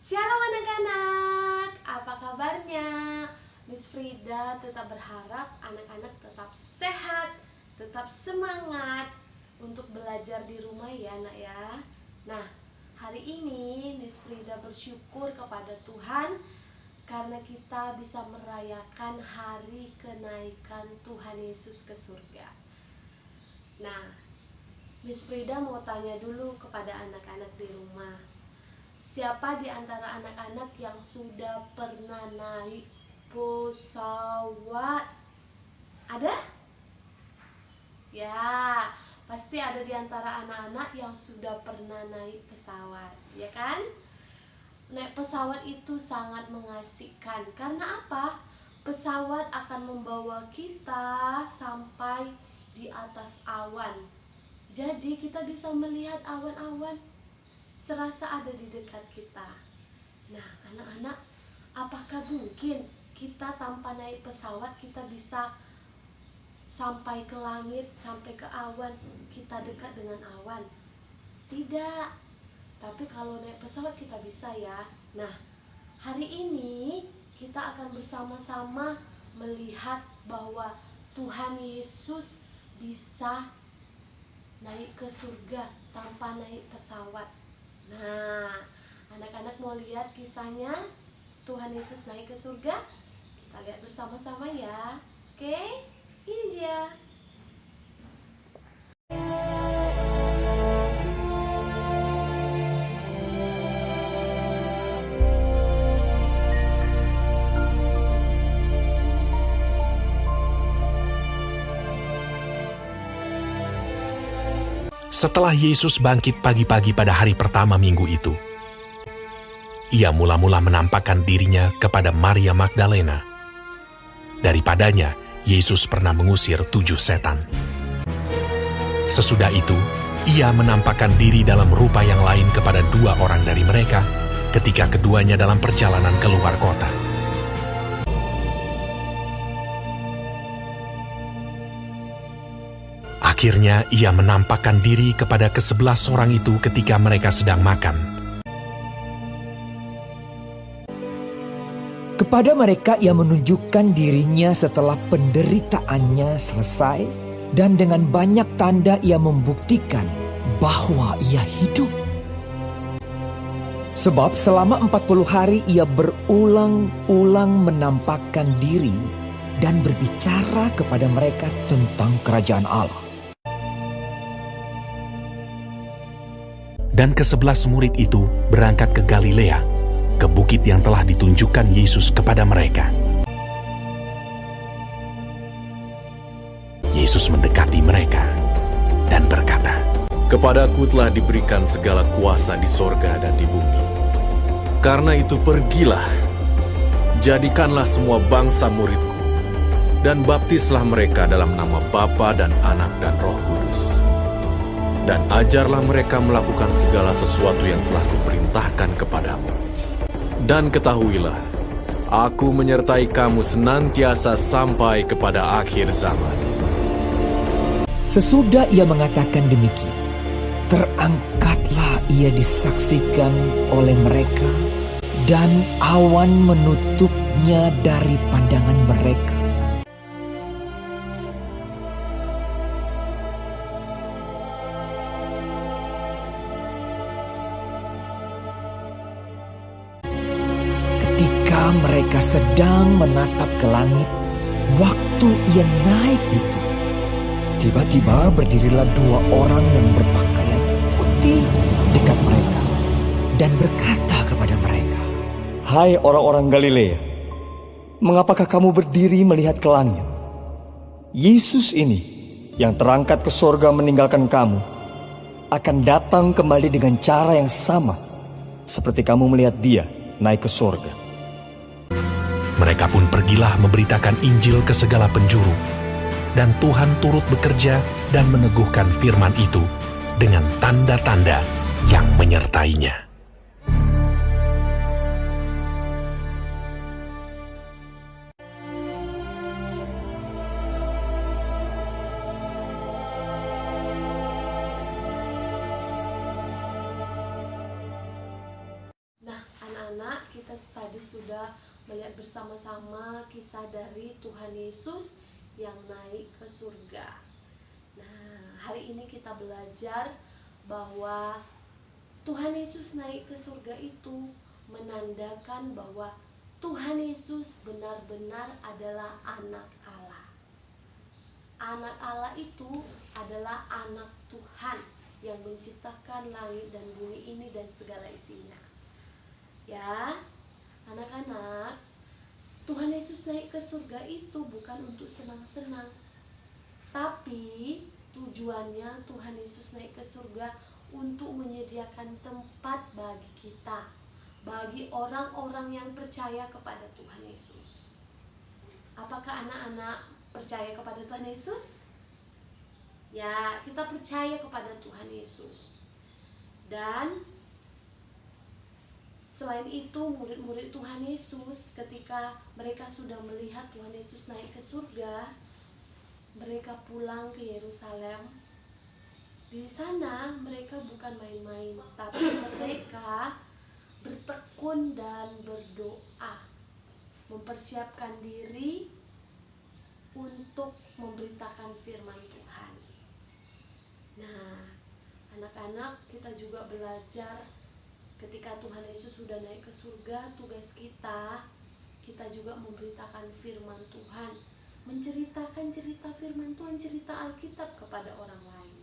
Shalom anak-anak, apa kabarnya? Miss Frida tetap berharap anak-anak tetap sehat, tetap semangat untuk belajar di rumah ya anak ya. Nah, hari ini Miss Frida bersyukur kepada Tuhan karena kita bisa merayakan hari kenaikan Tuhan Yesus ke surga. Nah, Miss Frida mau tanya dulu kepada anak-anak di rumah. Siapa di antara anak-anak yang sudah pernah naik pesawat? Ada? Ya, pasti ada di antara anak-anak yang sudah pernah naik pesawat, ya kan? Naik pesawat itu sangat mengasihkan. Karena apa? Pesawat akan membawa kita sampai di atas awan. Jadi kita bisa melihat awan-awan serasa ada di dekat kita. Nah, anak-anak, apakah mungkin kita tanpa naik pesawat kita bisa sampai ke langit, sampai ke awan, kita dekat dengan awan? Tidak. Tapi kalau naik pesawat kita bisa ya. Nah, hari ini kita akan bersama-sama melihat bahwa Tuhan Yesus bisa naik ke surga tanpa naik pesawat. Nah, anak-anak mau lihat kisahnya Tuhan Yesus naik ke surga? Kita lihat bersama-sama ya. Oke, ini dia. Setelah Yesus bangkit pagi-pagi pada hari pertama minggu itu, ia mula-mula menampakkan dirinya kepada Maria Magdalena. Daripadanya, Yesus pernah mengusir 7 setan. Sesudah itu, ia menampakkan diri dalam rupa yang lain kepada 2 orang dari mereka ketika keduanya dalam perjalanan keluar kota. Akhirnya ia menampakkan diri kepada ke-11 orang itu ketika mereka sedang makan. Kepada mereka ia menunjukkan dirinya setelah penderitaannya selesai, dan dengan banyak tanda ia membuktikan bahwa ia hidup. Sebab selama 40 hari ia berulang-ulang menampakkan diri dan berbicara kepada mereka tentang kerajaan Allah. Dan ke-11 murid itu berangkat ke Galilea, ke bukit yang telah ditunjukkan Yesus kepada mereka. Yesus mendekati mereka dan berkata, "Kepadaku telah diberikan segala kuasa di sorga dan di bumi. Karena itu pergilah, jadikanlah semua bangsa muridku, dan baptislah mereka dalam nama Bapa dan Anak dan Roh Kudus. Dan ajarlah mereka melakukan segala sesuatu yang telah kuperintahkan kepadamu. Dan ketahuilah, aku menyertai kamu senantiasa sampai kepada akhir zaman." Sesudah ia mengatakan demikian, terangkatlah ia disaksikan oleh mereka, dan awan menutupnya dari pandangan mereka. Ketika mereka sedang menatap ke langit, waktu ia naik itu, tiba-tiba berdirilah 2 orang yang berpakaian putih dekat mereka dan berkata kepada mereka, "Hai orang-orang Galilea, mengapakah kamu berdiri melihat ke langit? Yesus ini yang terangkat ke sorga meninggalkan kamu akan datang kembali dengan cara yang sama seperti kamu melihat dia naik ke sorga." Mereka pun pergilah memberitakan Injil ke segala penjuru, dan Tuhan turut bekerja dan meneguhkan firman itu dengan tanda-tanda yang menyertainya. Nah, anak-anak, anak-anak, kita tadi sudah melihat bersama-sama kisah dari Tuhan Yesus yang naik ke surga. Nah, hari ini kita belajar bahwa Tuhan Yesus naik ke surga itu menandakan bahwa Tuhan Yesus benar-benar adalah anak Allah. Anak Allah itu adalah anak Tuhan yang menciptakan langit dan bumi ini dan segala isinya. Ya, anak-anak, Tuhan Yesus naik ke surga itu bukan untuk senang-senang, tapi tujuannya Tuhan Yesus naik ke surga untuk menyediakan tempat bagi kita, bagi orang-orang yang percaya kepada Tuhan Yesus. Apakah anak-anak percaya kepada Tuhan Yesus? Ya, kita percaya kepada Tuhan Yesus. Dan selain itu, murid-murid Tuhan Yesus ketika mereka sudah melihat Tuhan Yesus naik ke surga, mereka pulang ke Yerusalem. Di sana mereka bukan main-main, tapi mereka bertekun dan berdoa, mempersiapkan diri untuk memberitakan firman Tuhan. Nah, anak-anak, kita juga belajar ketika Tuhan Yesus sudah naik ke surga, tugas kita juga memberitakan firman Tuhan, menceritakan cerita firman Tuhan, cerita Alkitab kepada orang lain.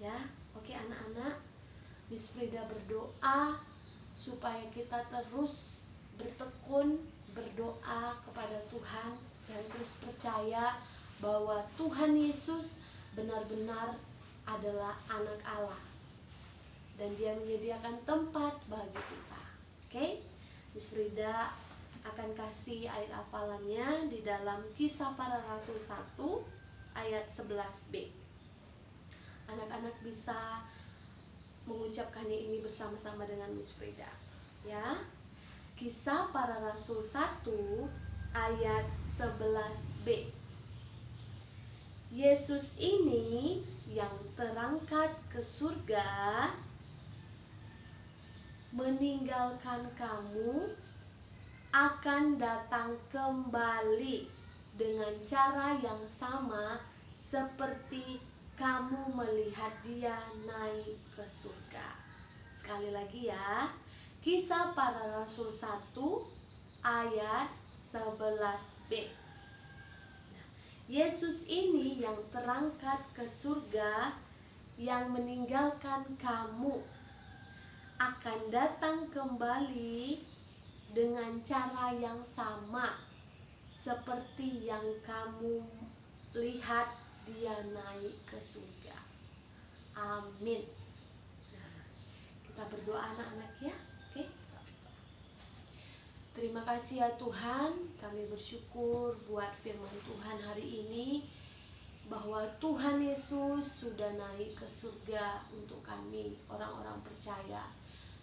Ya, oke anak-anak, Miss Frida berdoa supaya kita terus bertekun, berdoa kepada Tuhan dan terus percaya bahwa Tuhan Yesus benar-benar adalah anak Allah dan Dia menyediakan tempat bagi kita. Oke? Miss Frida akan kasih ayat hafalannya di dalam Kisah Para Rasul 1 ayat 11b. Anak-anak bisa mengucapkannya ini bersama-sama dengan Miss Frida. Ya. Kisah Para Rasul 1 ayat 11b. Yesus ini yang terangkat ke surga meninggalkan kamu akan datang kembali dengan cara yang sama seperti kamu melihat Dia naik ke surga. Sekali lagi ya, Kisah Para Rasul 1 ayat 11b. Yesus ini yang terangkat ke surga, yang meninggalkan kamu, akan datang kembali dengan cara yang sama seperti yang kamu lihat Dia naik ke surga. Amin. Nah, kita berdoa anak-anak ya. Oke. Terima kasih ya Tuhan, kami bersyukur buat firman Tuhan hari ini, bahwa Tuhan Yesus sudah naik ke surga untuk kami, orang-orang percaya.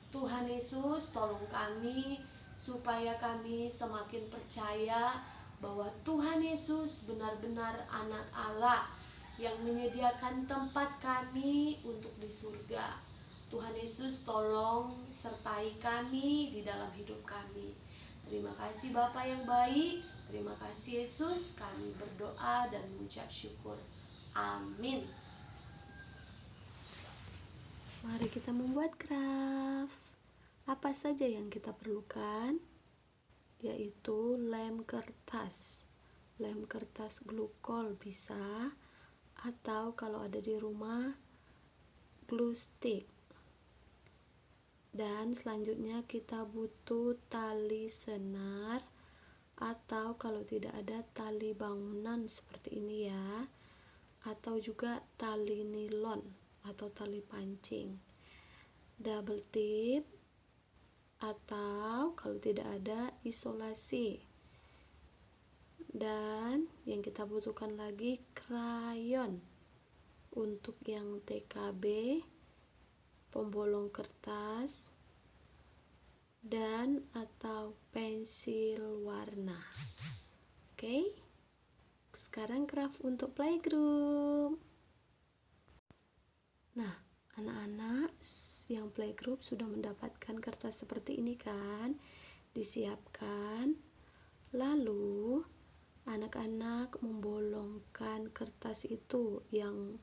Tuhan Yesus tolong kami supaya kami semakin percaya bahwa Tuhan Yesus benar-benar anak Allah yang menyediakan tempat kami untuk di surga. Tuhan Yesus tolong sertai kami di dalam hidup kami. Terima kasih Bapa yang baik, terima kasih Yesus, kami berdoa dan mengucap syukur. Amin. Mari kita membuat craft. Apa saja yang kita perlukan? Yaitu lem kertas glukol bisa, atau kalau ada di rumah glue stick. Dan selanjutnya kita butuh tali senar, atau kalau tidak ada tali bangunan seperti ini ya, atau juga tali nilon atau tali pancing, double tip, atau kalau tidak ada isolasi. Dan yang kita butuhkan lagi krayon untuk yang TKB, pembolong kertas, dan atau pensil warna. Oke, sekarang craft untuk playgroup. Nah, anak-anak, yang playgroup sudah mendapatkan kertas seperti ini kan, disiapkan. Lalu anak-anak membolongkan kertas itu yang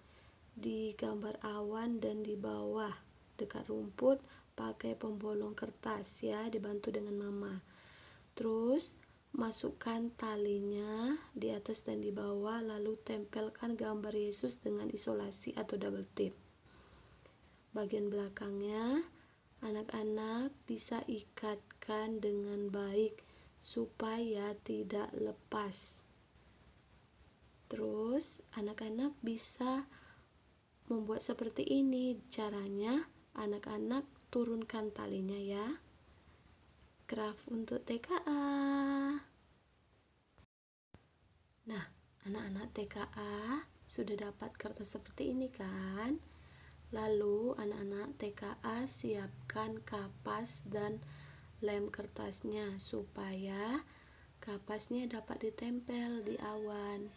di gambar awan dan di bawah dekat rumput pakai pembolong kertas ya, dibantu dengan mama. Terus masukkan talinya di atas dan di bawah, lalu tempelkan gambar Yesus dengan isolasi atau double tape. Bagian belakangnya anak-anak bisa ikatkan dengan baik supaya tidak lepas. Terus anak-anak bisa membuat seperti ini. Caranya anak-anak turunkan talinya ya. Craft untuk TKA. Nah, anak-anak TKA sudah dapat kertas seperti ini kan? Lalu anak-anak TKA siapkan kapas dan lem kertasnya supaya kapasnya dapat ditempel di awan.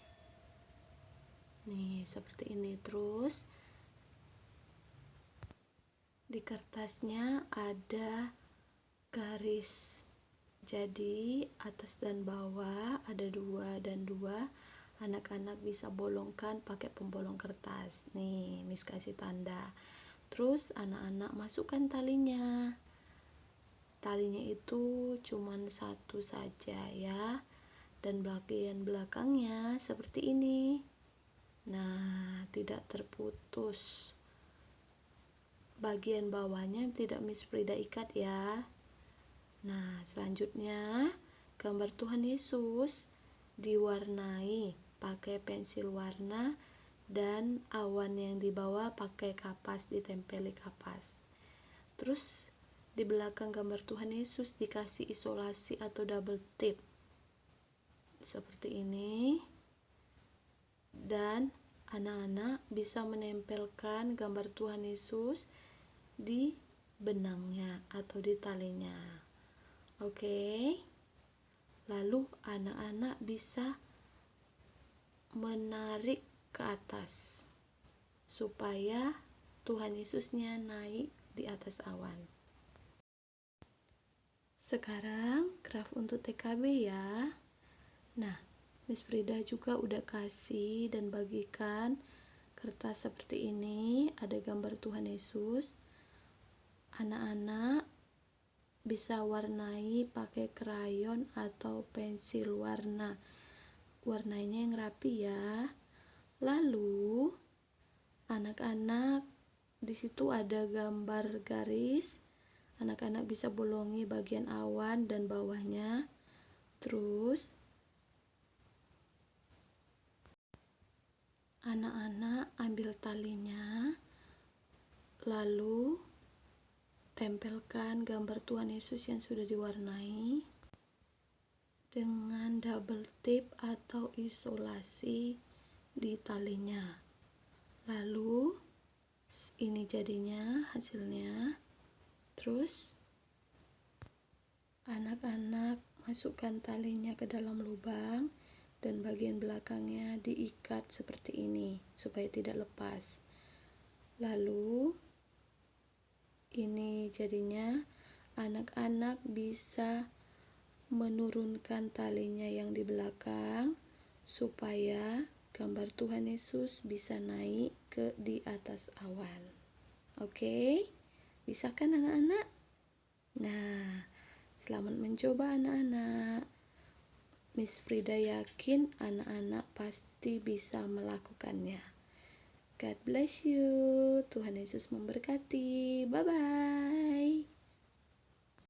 Nih, seperti ini. Terus di kertasnya ada garis. Jadi atas dan bawah ada 2 dan 2. Anak-anak bisa bolongkan pakai pembolong kertas. Nih, Miss kasih tanda. Terus anak-anak masukkan talinya. Talinya itu cuman 1 saja ya. Dan bagian belakangnya seperti ini. Nah, tidak terputus. Bagian bawahnya tidak Miss Frida ikat ya. Nah, selanjutnya gambar Tuhan Yesus diwarnai pakai pensil warna dan awan yang di bawah pakai kapas, ditempeli kapas. Terus di belakang gambar Tuhan Yesus dikasih isolasi atau double tape seperti ini. Dan anak-anak bisa menempelkan gambar Tuhan Yesus di benangnya atau di talinya. Oke. Lalu anak-anak bisa menarik ke atas supaya Tuhan Yesusnya naik di atas awan. Sekarang craft untuk TKB ya. Nah, Miss Frida juga udah kasih dan bagikan kertas seperti ini, ada gambar Tuhan Yesus. Anak-anak bisa warnai pakai krayon atau pensil warna. Warnanya yang rapi ya. Lalu anak-anak di situ ada gambar garis. Anak-anak bisa bolongi bagian awan dan bawahnya. Terus anak-anak ambil talinya, lalu tempelkan gambar Tuhan Yesus yang sudah diwarnai dengan double tape atau isolasi di talinya. Lalu ini jadinya hasilnya. Terus anak-anak masukkan talinya ke dalam lubang dan bagian belakangnya diikat seperti ini supaya tidak lepas. Lalu ini jadinya anak-anak bisa menurunkan talinya yang di belakang supaya gambar Tuhan Yesus bisa naik ke di atas awan. Oke? Bisa kan anak-anak? Nah, selamat mencoba anak-anak. Miss Frida yakin anak-anak pasti bisa melakukannya. God bless you. Tuhan Yesus memberkati. Bye-bye.